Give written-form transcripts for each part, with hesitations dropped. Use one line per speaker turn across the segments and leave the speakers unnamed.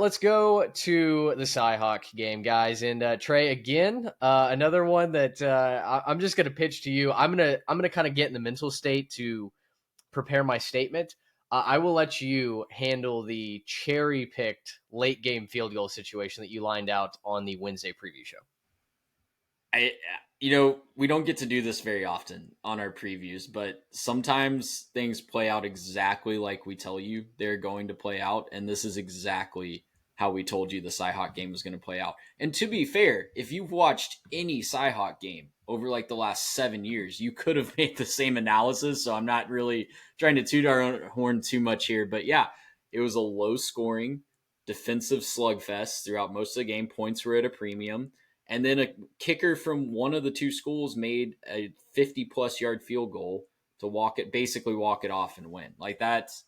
let's go to the Cyhawk game, guys. And Trey, again, another one that I'm just going to pitch to you. I'm gonna kind of get in the mental state to prepare my statement. I will let you handle the cherry picked late game field goal situation that you lined out on the Wednesday preview show.
We don't get to do this very often on our previews, but sometimes things play out exactly like we tell you they're going to play out. And this is exactly how we told you the Cyhawk game was going to play out. And to be fair, if you've watched any Cyhawk game over like the last 7 years, you could have made the same analysis. So I'm not really trying to toot our own horn too much here, but yeah, it was a low scoring defensive slugfest throughout most of the game. Points were at a premium. And then a kicker from one of the two schools made a 50-plus yard field goal to basically walk it off and win. Like that's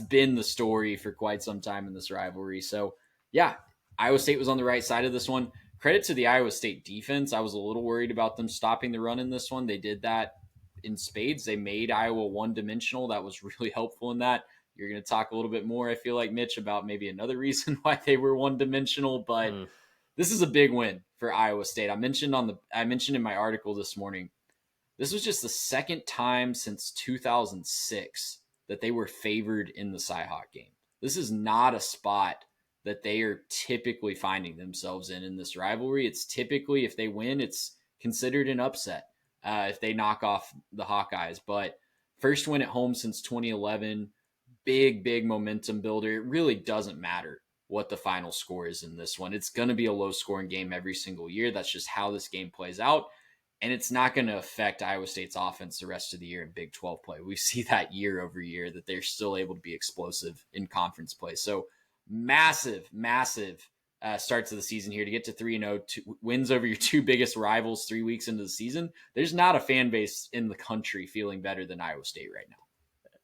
been the story for quite some time in this rivalry. So yeah, Iowa State was on the right side of this one. Credit to the Iowa State defense. I was a little worried about them stopping the run in this one. They did that in spades. They made Iowa one-dimensional. That was really helpful in that. You're going to talk a little bit more, I feel like, Mitch, about maybe another reason why they were one-dimensional, but this is a big win for Iowa State. I mentioned in my article this morning, this was just the second time since 2006 that they were favored in the Cyhawk game. This is not a spot that they are typically finding themselves in this rivalry. It's typically, if they win, it's considered an upset if they knock off the Hawkeyes. But first win at home since 2011, big momentum builder. It really doesn't matter what the final score is in this one. It's going to be a low-scoring game every single year. That's just how this game plays out, and it's not going to affect Iowa State's offense the rest of the year in Big 12 play. We see that year over year that they're still able to be explosive in conference play. So massive start to the season here to get to 3-0, wins over your two biggest rivals 3 weeks into the season. There's not a fan base in the country feeling better than Iowa State right now.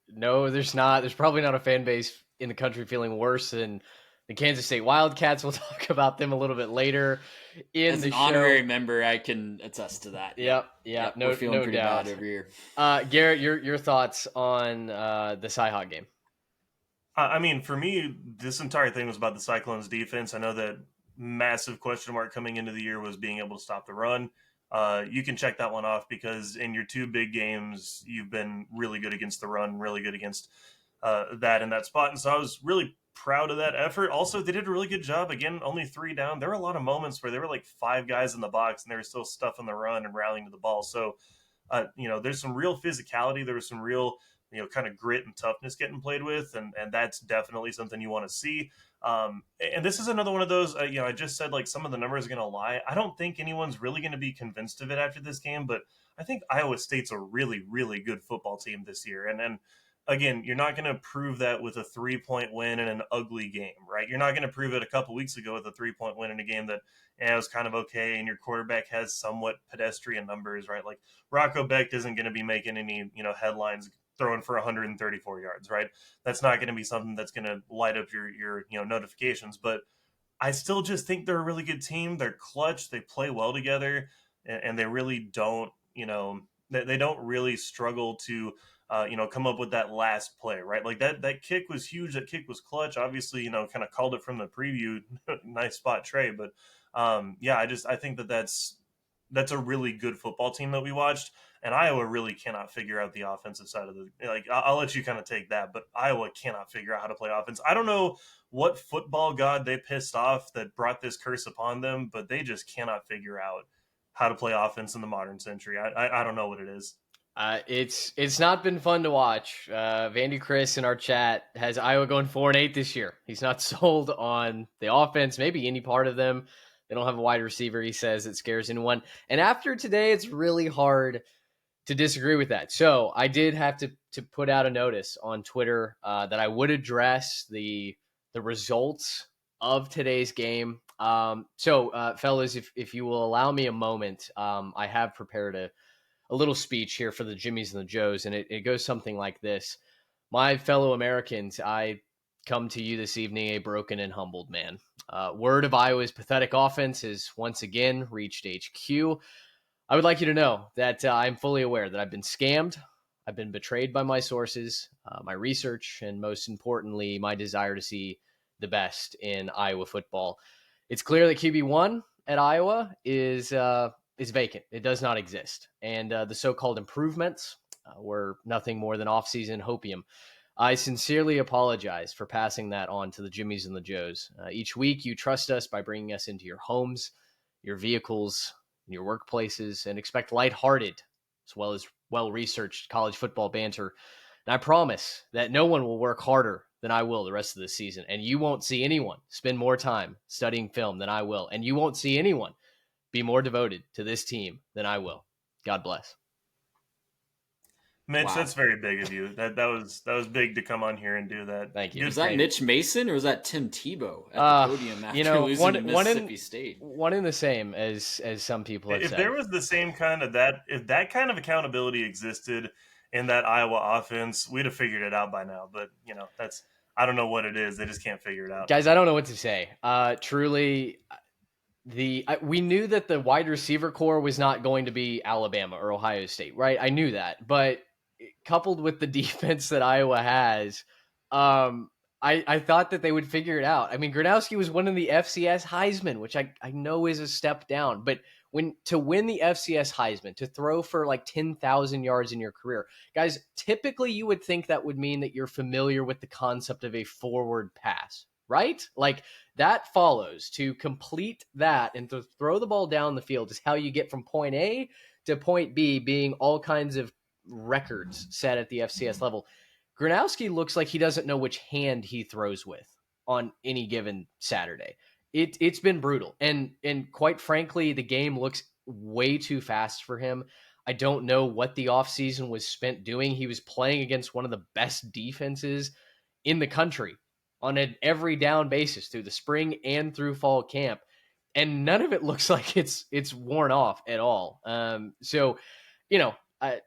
No, there's not. There's probably not a fan base in the country feeling worse than the Kansas State Wildcats. We'll talk about them a little bit later in
As
the
an
show.
honorary member, I can attest to that.
Yep.
We're feeling pretty
doubt.
bad over here.
Garrett, your thoughts on the Cyhawk game?
I mean, for me, this entire thing was about the Cyclones defense. I know that massive question mark coming into the year was being able to stop the run. You can check that one off because in your two big games, you've been really good against the run, really good against that in that spot. And so I was really proud of that effort. Also, they did a really good job. Again, only 3 down. There were a lot of moments where there were like 5 guys in the box and they were still stuffing the run and rallying to the ball. So, there's some real physicality. There was some real kind of grit and toughness getting played with, and that's definitely something you want to see. And this is another one of those, I just said like some of the numbers are going to lie. I don't think anyone's really going to be convinced of it after this game, but I think Iowa State's a really, really good football team this year. And again, you're not going to prove that with a 3-point win in an ugly game, right? You're not going to prove it a couple weeks ago with a 3-point win in a game that was kind of okay, and your quarterback has somewhat pedestrian numbers, right? Like Rocco Becht isn't going to be making any, headlines throwing for 134 yards, right? That's not going to be something that's going to light up your notifications. But I still just think they're a really good team. They're clutch. They play well together, and they really don't, they don't really struggle to, come up with that last play, right? Like that kick was huge. That kick was clutch. Obviously, kind of called it from the preview. Nice spot, Trey. But I think that's a really good football team that we watched. And Iowa really cannot figure out the offensive side of the – like, I'll let you kind of take that, but Iowa cannot figure out how to play offense. I don't know what football god they pissed off that brought this curse upon them, but they just cannot figure out how to play offense in the modern century. I don't know what it is.
It's not been fun to watch. Vandy Chris in our chat has Iowa going 4-8 this year. He's not sold on the offense, maybe any part of them. They don't have a wide receiver, he says. It scares anyone. And after today, it's really hard to disagree with that. So I did have to put out a notice on Twitter that I would address the results of today's game. Fellas, if you will allow me a moment, I have prepared a little speech here for the Jimmies and the Joes, and it goes something like this. My fellow Americans, I come to you this evening a broken and humbled man. Word of Iowa's pathetic offense has once again reached HQ. I would like you to know that I'm fully aware that I've been scammed. I've been betrayed by my sources, my research, and most importantly, my desire to see the best in Iowa football. It's clear that QB1 at Iowa is vacant. It does not exist. And the so-called improvements were nothing more than off-season hopium. I sincerely apologize for passing that on to the Jimmies and the Joes. Each week, you trust us by bringing us into your homes, your vehicles, your workplaces, and expect lighthearted as well as well-researched college football banter. And I promise that no one will work harder than I will the rest of this season. And you won't see anyone spend more time studying film than I will. And you won't see anyone be more devoted to this team than I will. God bless.
Mitch,
Wow.
that's very big of you. That was big to come on here and do that.
Thank you.
Was that Mitch Mason or was that Tim Tebow at the podium after losing to Mississippi State?
One in the same, as some people have
if
said.
There was the same kind of if that kind of accountability existed in that Iowa offense, we'd have figured it out by now. But I don't know what it is. They just can't figure it out.
Guys, I don't know what to say. Truly, we knew that the wide receiver core was not going to be Alabama or Ohio State, right? I knew that, but coupled with the defense that Iowa has, I thought that they would figure it out. I mean, Gronowski was winning the FCS Heisman, which I know is a step down, but to win the FCS Heisman, to throw for like 10,000 yards in your career, guys, typically you would think that would mean that you're familiar with the concept of a forward pass, right? Like that follows. To complete that and to throw the ball down the field is how you get from point A to point B, being all kinds of records set at the FCS level. Gronowski looks like he doesn't know which hand he throws with on any given Saturday. It's been brutal. And quite frankly, the game looks way too fast for him. I don't know what the offseason was spent doing. He was playing against one of the best defenses in the country on an every down basis through the spring and through fall camp. And none of it looks like it's worn off at all. So,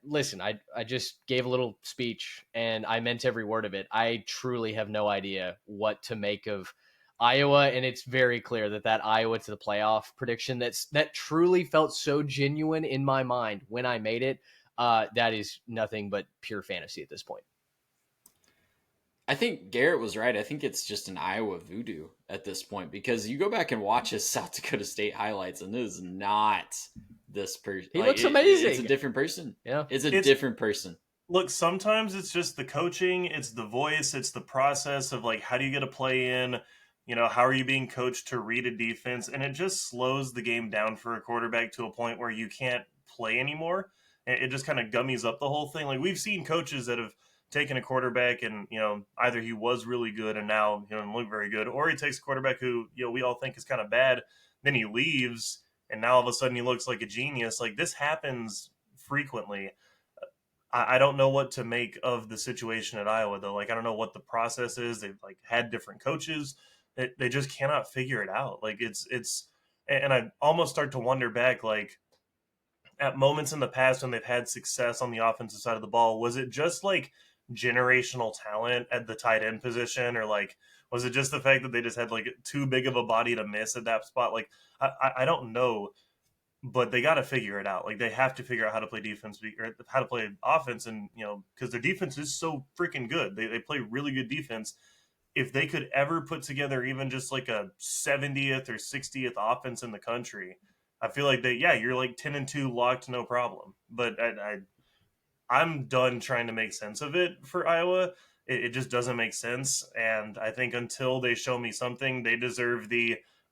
listen, I just gave a little speech and I meant every word of it. I truly have no idea what to make of Iowa, and it's very clear that Iowa to the playoff prediction that truly felt so genuine in my mind when I made it, that is nothing but pure fantasy at this point.
I think Garrett was right. I think it's just an Iowa voodoo at this point, because you go back and watch his South Dakota State highlights and it is not this person.
He looks amazing.
It's a different person.
Yeah.
It's a different person.
Look, sometimes it's just the coaching, it's the voice, it's the process of like, how do you get a play in? How are you being coached to read a defense? And it just slows the game down for a quarterback to a point where you can't play anymore. It just kind of gummies up the whole thing. Like we've seen coaches that have taken a quarterback and, either he was really good and now he doesn't look very good, or he takes a quarterback who, we all think is kind of bad. Then he leaves and now all of a sudden he looks like a genius. Like this happens frequently. I don't know what to make of the situation at Iowa though. Like, I don't know what the process is. They've like had different coaches. They just cannot figure it out. Like it's, and I almost start to wonder back, like at moments in the past when they've had success on the offensive side of the ball, was it just like generational talent at the tight end position, or like was it just the fact that they just had like too big of a body to miss at that spot? Like I don't know, but they got to figure it out. Like they have to figure out how to play defense or how to play offense, and because their defense is so freaking good. They play really good defense. If they could ever put together even just like a 70th or 60th offense in the country, I feel like you're like 10-2 locked, no problem. But I'm done trying to make sense of it for Iowa. It just doesn't make sense. And I think until they show me something, they deserve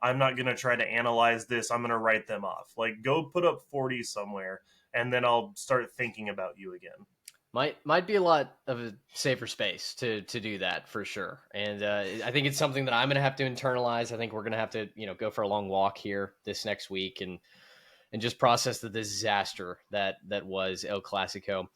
I'm not going to try to analyze this. I'm going to write them off. Like go put up 40 somewhere and then I'll start thinking about you again.
Might be a lot of a safer space to do that for sure. And I think it's something that I'm going to have to internalize. I think we're going to have to, go for a long walk here this next week and just process the disaster that was El Clasico.